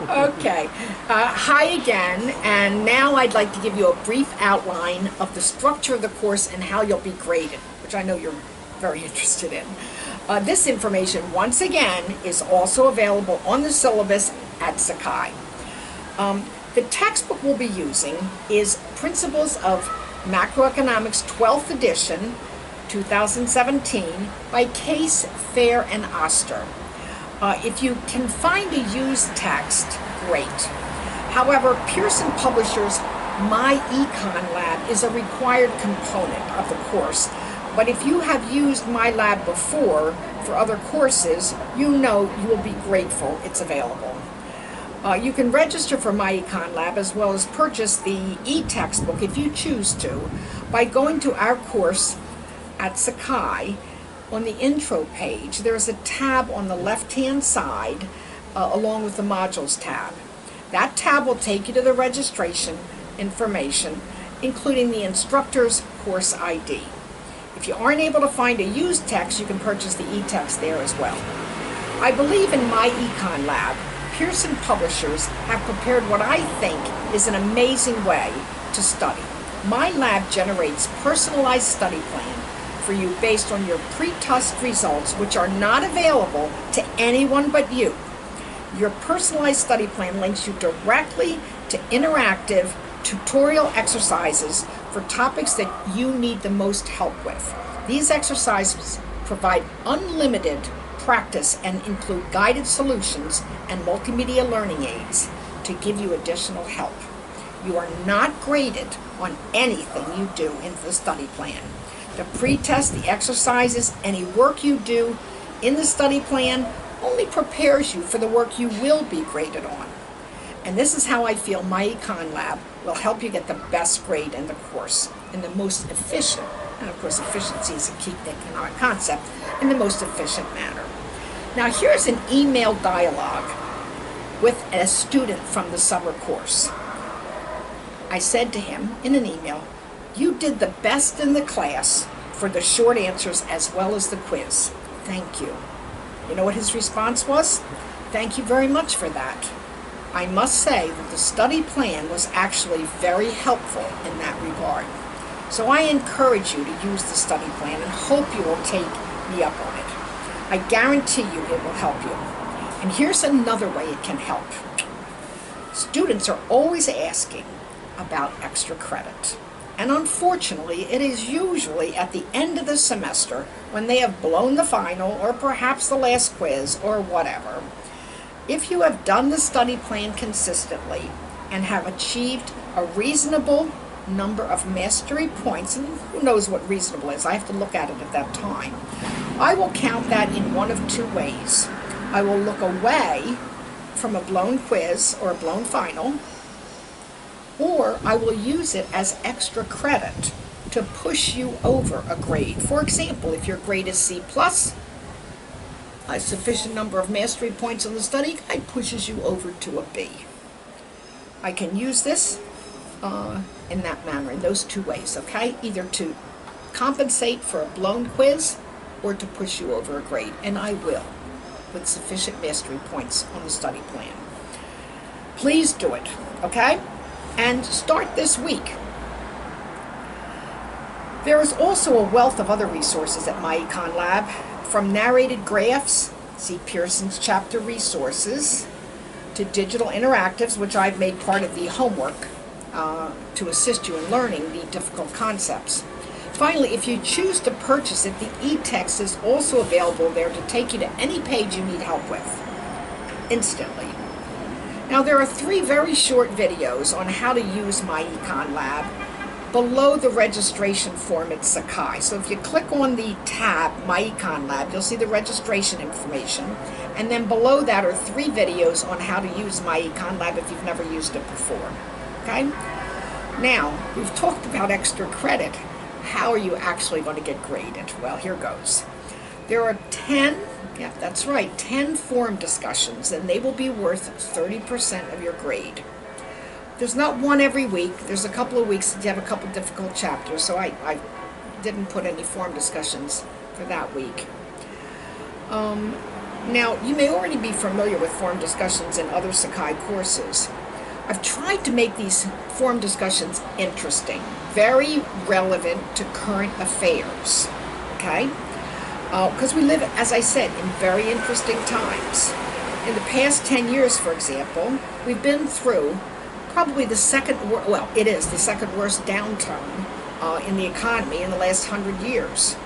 Okay. Hi again, and now I'd like to give you a brief outline of the structure of the course and how you'll be graded, which I know you're very interested in. This information, once again, is also available on the syllabus at Sakai. The textbook we'll be using is Principles of Macroeconomics 12th edition, 2017, by Case, Fair, and Oster. If you can find a used text, great. However, Pearson Publishers' My Econ Lab is a required component of the course. But if you have used My Lab before for other courses, you know you will be grateful it's available. You can register for My Econ Lab as well as purchase the e-textbook if you choose to by going to our course at Sakai. On the intro page, there's a tab on the left-hand side along with the modules tab. That tab will take you to the registration information, including the instructor's course ID. If you aren't able to find a used text, you can purchase the e-text there as well. I believe in My Econ Lab, Pearson Publishers have prepared what I think is an amazing way to study. My lab generates personalized study plan for you based on your pre-test results, which are not available to anyone but you. Your personalized study plan links you directly to interactive tutorial exercises for topics that you need the most help with. These exercises provide unlimited practice and include guided solutions and multimedia learning aids to give you additional help. You are not graded on anything you do in the study plan. The pre-test, the exercises, any work you do in the study plan only prepares you for the work you will be graded on. And this is how I feel My Econ Lab will help you get the best grade in the course in the most efficient, and of course efficiency is a key economic concept, in the most efficient manner. Now here's an email dialogue with a student from the summer course. I said to him in an email, "You did the best in the class for the short answers as well as the quiz. Thank you." You know what his response was? "Thank you very much for that. I must say that the study plan was actually very helpful in that regard." So I encourage you to use the study plan and hope you will take me up on it. I guarantee you it will help you. And here's another way it can help. Students are always asking about extra credit. And unfortunately, it is usually at the end of the semester when they have blown the final or perhaps the last quiz or whatever. If you have done the study plan consistently and have achieved a reasonable number of mastery points, and who knows what reasonable is, I have to look at it at that time, I will count that in one of two ways. I will look away from a blown quiz or a blown final, or I will use it as extra credit to push you over a grade. For example, if your grade is C+, a sufficient number of mastery points on the study guide pushes you over to a B. I can use this in that manner, in those two ways, okay? Either to compensate for a blown quiz or to push you over a grade, and I will, with sufficient mastery points on the study plan. Please do it, okay? And start this week. There is also a wealth of other resources at My Econ Lab, from narrated graphs, see Pearson's chapter resources, to digital interactives, which I've made part of the homework to assist you in learning the difficult concepts. Finally, if you choose to purchase it, the e-text is also available there to take you to any page you need help with instantly. Now there are 3 very short videos on how to use My Econ Lab below the registration form at Sakai. So if you click on the tab My Econ Lab, you'll see the registration information, and then below that are 3 videos on how to use My Econ Lab if you've never used it before. Okay? Now, we've talked about extra credit. How are you actually going to get graded? Well, here goes. There are 10, yeah, that's right, 10 forum discussions, and they will be worth 30% of your grade. There's not one every week. There's a couple of weeks that you have a couple difficult chapters, so I didn't put any forum discussions for that week. Now, you may already be familiar with forum discussions in other Sakai courses. I've tried to make these forum discussions interesting, very relevant to current affairs, okay? Because we live, as I said, in very interesting times. In the past 10 years, for example, we've been through probably the second worst downturn in the economy in the last 100 years.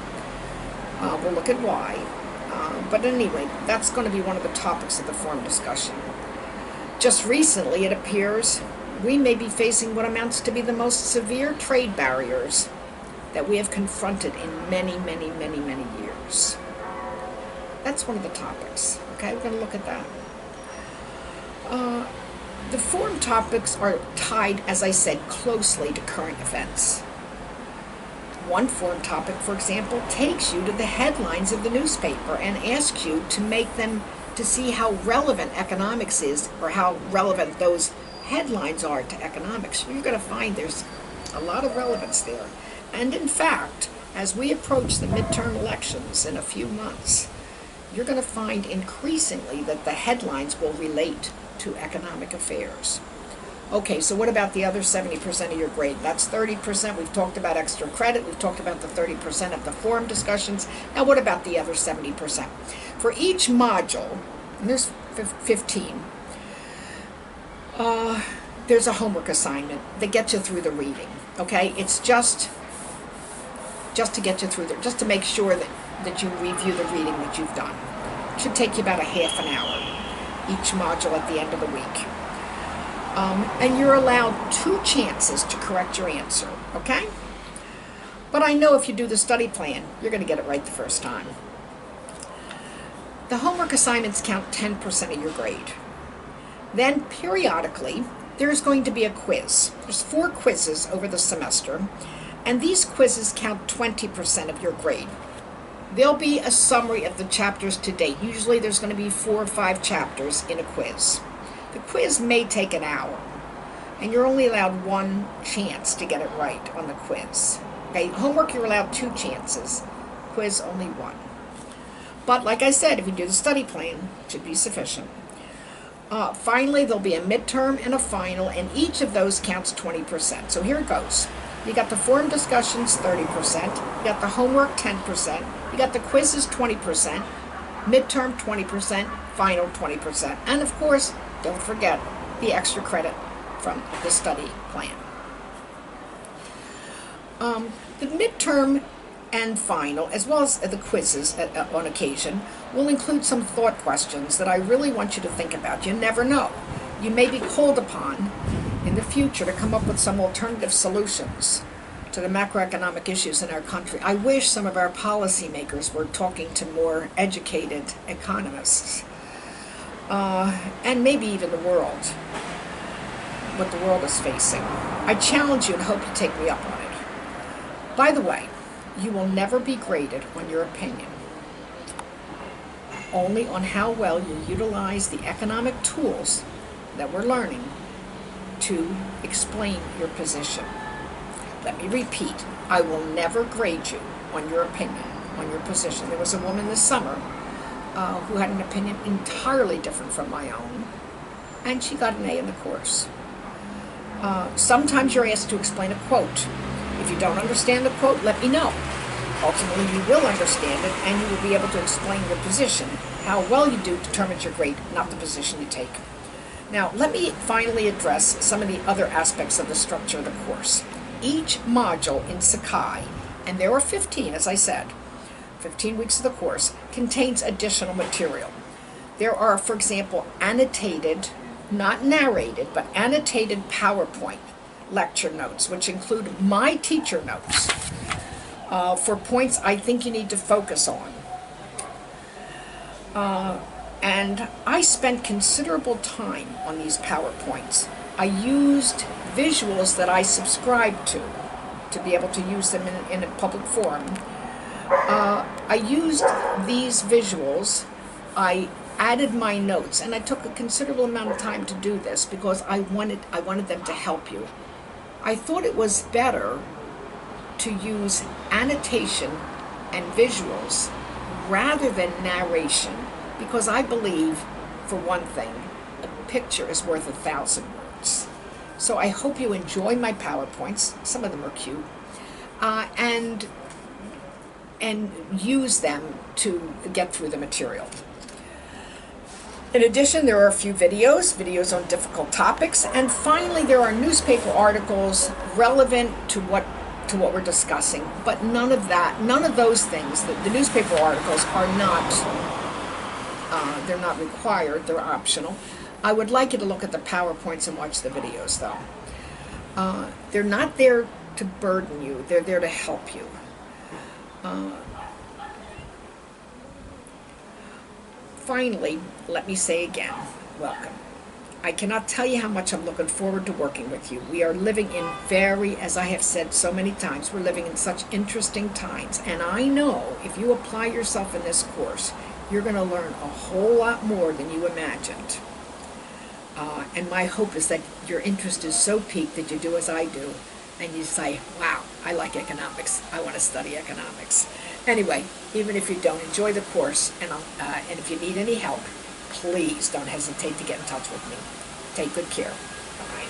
We'll look at why. But anyway, that's going to be one of the topics of the forum discussion. Just recently, it appears we may be facing what amounts to be the most severe trade barriers that we have confronted in many, many, many, many years. That's one of the topics. Okay, we're going to look at that. The forum topics are tied, as I said, closely to current events. One forum topic, for example, takes you to the headlines of the newspaper and asks you to make them to see how relevant economics is, or how relevant those headlines are to economics. You're going to find there's a lot of relevance there. And in fact, as we approach the midterm elections in a few months, you're going to find increasingly that the headlines will relate to economic affairs. Okay, so what about the other 70% of your grade? That's 30%. We've talked about extra credit. We've talked about the 30% of the forum discussions. Now what about the other 70%? For each module, and there's 15, there's a homework assignment that gets you through the reading. Okay, it's just to get you through there, just to make sure that you review the reading that you've done. It should take you about a half an hour each module at the end of the week. And you're allowed 2 chances to correct your answer, okay? But I know if you do the study plan, you're going to get it right the first time. The homework assignments count 10% of your grade. Then periodically, there's going to be a quiz. There's 4 quizzes over the semester, and these quizzes count 20% of your grade. There'll be a summary of the chapters to date. Usually there's going to be 4 or 5 chapters in a quiz. The quiz may take an hour, and you're only allowed 1 chance to get it right on the quiz. Okay, homework you're allowed 2 chances, quiz only 1. But like I said, if you do the study plan, it should be sufficient. Finally, there'll be a midterm and a final, and each of those counts 20%. So here it goes. You got the forum discussions 30%, you got the homework 10%, you got the quizzes 20%, midterm 20%, final 20%, and of course, don't forget the extra credit from the study plan. The midterm and final, as well as the quizzes on occasion, will include some thought questions that I really want you to think about. You never know. You may be called upon in the future to come up with some alternative solutions to the macroeconomic issues in our country. I wish some of our policymakers were talking to more educated economists. And maybe even the world, what the world is facing. I challenge you and hope you take me up on it. By the way, you will never be graded on your opinion, only on how well you utilize the economic tools that we're learning to explain your position. Let me repeat, I will never grade you on your opinion, on your position. There was a woman this summer who had an opinion entirely different from my own, and she got an A in the course. Sometimes you're asked to explain a quote. If you don't understand the quote, let me know. Ultimately, you will understand it, and you will be able to explain your position. How well you do determines your grade, not the position you take. Now, let me finally address some of the other aspects of the structure of the course. Each module in Sakai, and there are 15, as I said, 15 weeks of the course, contains additional material. There are, for example, annotated, not narrated, but annotated PowerPoint lecture notes, which include my teacher notes for points I think you need to focus on. And I spent considerable time on these PowerPoints. I used visuals that I subscribed to be able to use them in a public forum. I used these visuals, I added my notes, and I took a considerable amount of time to do this because I wanted them to help you. I thought it was better to use annotation and visuals rather than narration because I believe, for one thing, a picture is worth 1,000 words. So I hope you enjoy my PowerPoints. Some of them are cute. And use them to get through the material. In addition, there are a few videos on difficult topics, and finally there are newspaper articles relevant to what we're discussing, but none of those things, the newspaper articles are not, they're not required, they're optional. I would like you to look at the PowerPoints and watch the videos though. They're not there to burden you, they're there to help you. Finally, let me say again, welcome. I cannot tell you how much I'm looking forward to working with you. We are living in as I have said so many times, we're living in such interesting times. And I know if you apply yourself in this course, you're going to learn a whole lot more than you imagined. And my hope is that your interest is so piqued that you do as I do, and you say, wow, I like economics. I want to study economics. Anyway, even if you don't, enjoy the course, and if you need any help, please don't hesitate to get in touch with me. Take good care. Bye-bye.